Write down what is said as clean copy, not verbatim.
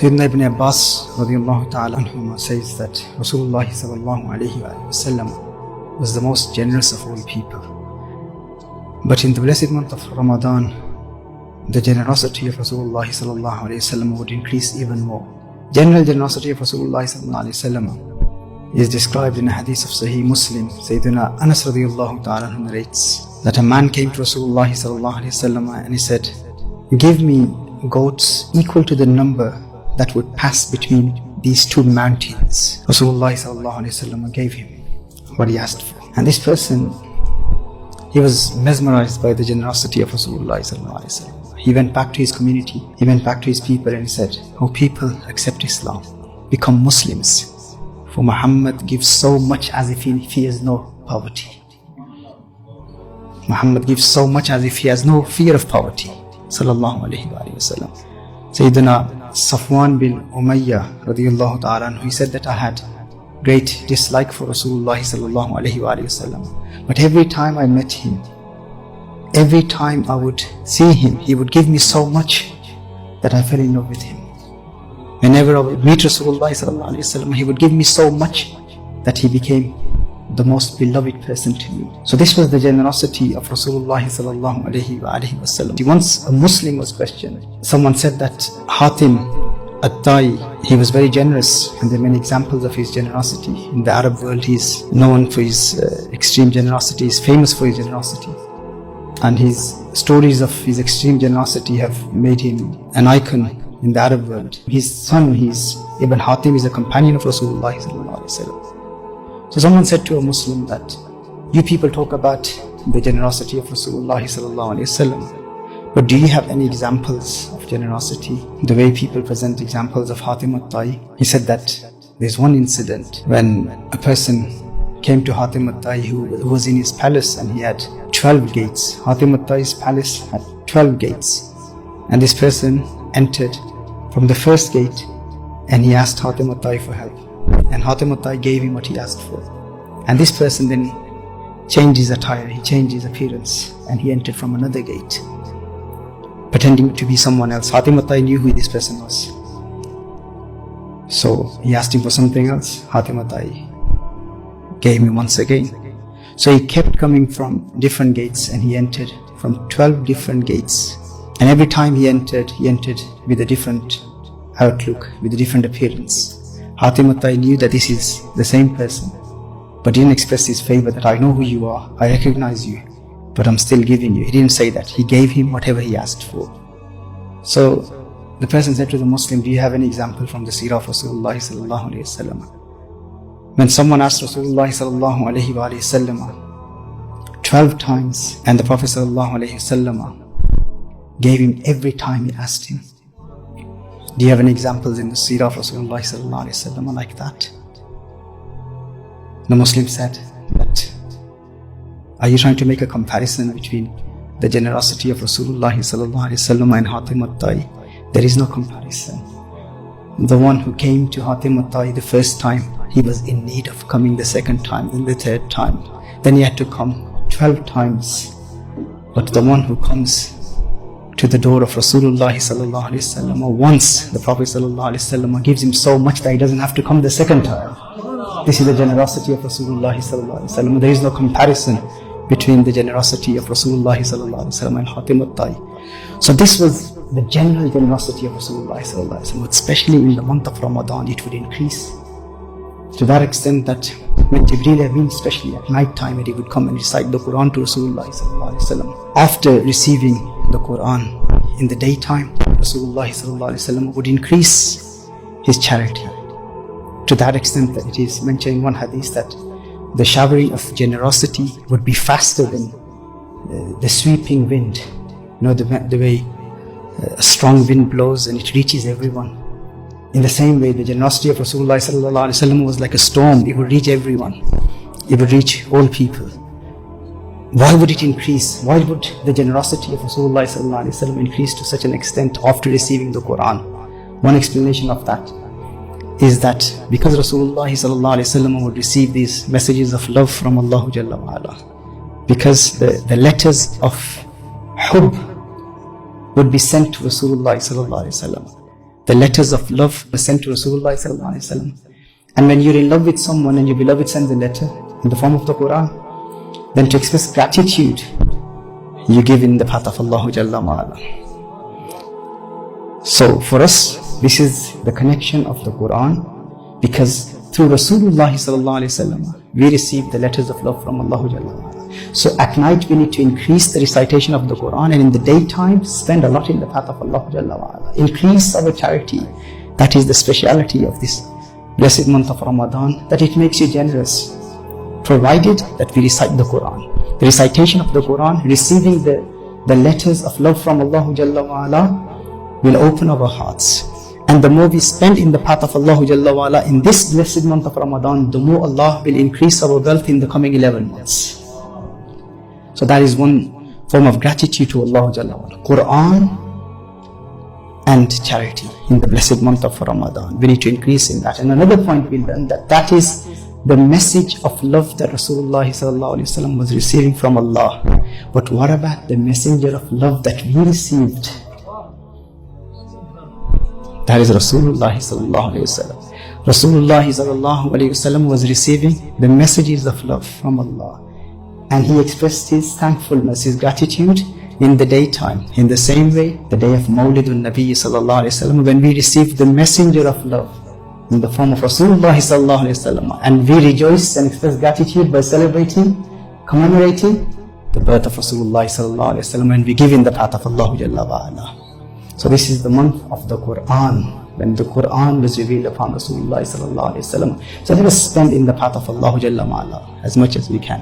Sayyidina Ibn Abbas radiallahu ta'ala anhuma says that Rasulullah sallallahu alayhi wa sallam was the most generous of all people. But in the blessed month of Ramadan, the generosity of Rasulullah sallallahu alayhi wa sallam would increase even more. General generosity of Rasulullah sallallahu alayhi wa sallam is described in a hadith of Sahih Muslim. Sayyidina Anas radiallahu ta'ala anhu narrates that a man came to Rasulullah sallallahu alayhi wa sallam and he said, "Give me goats equal to the number that would pass between these two mountains." Rasulullah sallallahu alayhi wa sallam gave him what he asked for. And this person, he was mesmerized by the generosity of Rasulullah sallallahu alayhi wa sallam. He went back to his community, he went back to his people and he said, "Oh people, accept Islam, become Muslims. For Muhammad gives so much as if he fears no poverty." Muhammad gives so much as if he has no fear of poverty. Sallallahu alayhi wa sallam. Sayyidina Safwan bin Umayyah radiyallahu ta'ala anhu, he said that I had great dislike for Rasulullah sallallahu alayhi wa sallam. But every time I met him, every time I would see him, he would give me so much that I fell in love with him. Whenever I would meet Rasulullah sallallahu alayhi wa sallam, he would give me so much that he became the most beloved person to me. So this was the generosity of Rasulullah sallallahu alayhi wa sallam. Once a Muslim was questioned. Someone said that Hatim at-Tai, he was very generous, and there are many examples of his generosity. In the Arab world, he's known for his extreme generosity, he's famous for his generosity. And his stories of his extreme generosity have made him an icon in the Arab world. His son, Ibn Hatim, is a companion of Rasulullah sallallahu alayhi wa sallam. So someone said to a Muslim that, "You people talk about the generosity of Rasulullah sallallahu alayhi wa sallam, but do you have any examples of generosity the way people present examples of Hatim at-Tai?" He said that there's one incident when a person came to Hatim at-Tai who was in his palace and he had 12 gates. Hatim at-Tai's palace had 12 gates, and this person entered from the first gate and he asked Hatim at-Tai for help. And Hatim at-Tai gave him what he asked for. And this person then changed his attire, he changed his appearance, and he entered from another gate, pretending to be someone else. Hatim at-Tai knew who this person was. So he asked him for something else. Hatim at-Tai gave him once again. So he kept coming from different gates and he entered from 12 different gates. And every time he entered with a different outlook, with a different appearance. Hatim at-Tai knew that this is the same person, but didn't express his favor that "I know who you are, I recognize you, but I'm still giving you." He didn't say that. He gave him whatever he asked for. So the person said to the Muslim, "Do you have any example from the seerah of Rasulullah sallallahu alayhi wa sallam?" When someone asked Rasulullah sallallahu alayhi wa sallam 12 times, and the Prophet sallallahu alayhi wa sallam gave him every time he asked him. Do you have any examples in the seerah of Rasulullah sallallahu alayhi wa sallam like that? The Muslim said that, "Are you trying to make a comparison between the generosity of Rasulullah sallallahu alayhi wa sallam and Hatim at-Tai?" There is no comparison. The one who came to Hatim at-Tai the first time, he was in need of coming the second time, then the third time. Then he had to come 12 times. But the one who comes to the door of Rasulullah sallallahu alaihi wasallam, or once the Prophet sallallahu alaihi wasallam gives him so much that he doesn't have to come the second time. This is the generosity of Rasulullah sallallahu alaihi wasallam. There is no comparison between the generosity of Rasulullah sallallahu alaihi wasallam and Hatim at-Tai. So this was the general generosity of Rasulullah sallallahu alaihi wasallam. Especially in the month of Ramadan, it would increase to that extent that when Jibreel Amin, especially at night time, when he would come and recite the Quran to Rasulullah sallallahu alaihi wasallam, after receiving the Quran in the daytime, Rasulullah sallallahu alaihi wasallam would increase his charity to that extent that it is mentioned in one hadith that the showering of generosity would be faster than the sweeping wind. You know, the way a strong wind blows and it reaches everyone. In the same way, the generosity of Rasulullah sallallahu alaihi wasallam was like a storm. It would reach everyone. It would reach all people. Why would it increase? Why would the generosity of Rasulullah sallallahu alaihi wasallam increase to such an extent after receiving the Quran? One explanation of that is that because Rasulullah sallallahu alaihi wasallam would receive these messages of love from Allah Jalla wa Ala, because the letters of hub would be sent to Rasulullah sallallahu alaihi wasallam. the letters of love were sent to Rasulullah sallallahu alaihi wasallam. And when you're in love with someone and your beloved sends a letter in the form of the Quran, then to express gratitude, you give in the path of Allah Jalla Ma'ala. So for us, this is the connection of the Quran, because through Rasulullah sallallahu alaihi wasallam, we receive the letters of love from Allah Jalla Ma'ala. So at night we need to increase the recitation of the Quran, and in the daytime spend a lot in the path of Allah Jalla Ma'ala. Increase our charity. That is the speciality of this blessed month of Ramadan, that it makes you generous, provided that we recite the Quran. The recitation of the Quran, receiving the letters of love from Allah Jalla Wa'ala, will open our hearts. And the more we spend in the path of Allah Jalla Wa'ala in this blessed month of Ramadan, the more Allah will increase our wealth in the coming 11 months. So that is one form of gratitude to Allah Jalla Wa'ala. Quran and charity in the blessed month of Ramadan. We need to increase in that. And another point we learned, that is the message of love that Rasulullah sallallahu alaihi wasallam was receiving from Allah. But what about the messenger of love that we received? That is Rasulullah sallallahu alaihi wasallam. Rasulullah sallallahu alaihi wasallam was receiving the messages of love from Allah, and he expressed his thankfulness, his gratitude in the daytime. In the same way, the day of Mawlidun Nabi sallallahu alaihi wasallam, when we received the messenger of love in the form of Rasulullah sallallahu alaihi wasallam, and we rejoice and express gratitude by celebrating, commemorating the birth of Rasulullah sallallahu alaihi wasallam, and we give in the path of Allah Jalla Wa'ala. So this is the month of the Quran, when the Quran was revealed upon Rasulullah sallallahu alaihi wasallam. So let us spend in the path of Allah Jalla Wa'ala as much as we can.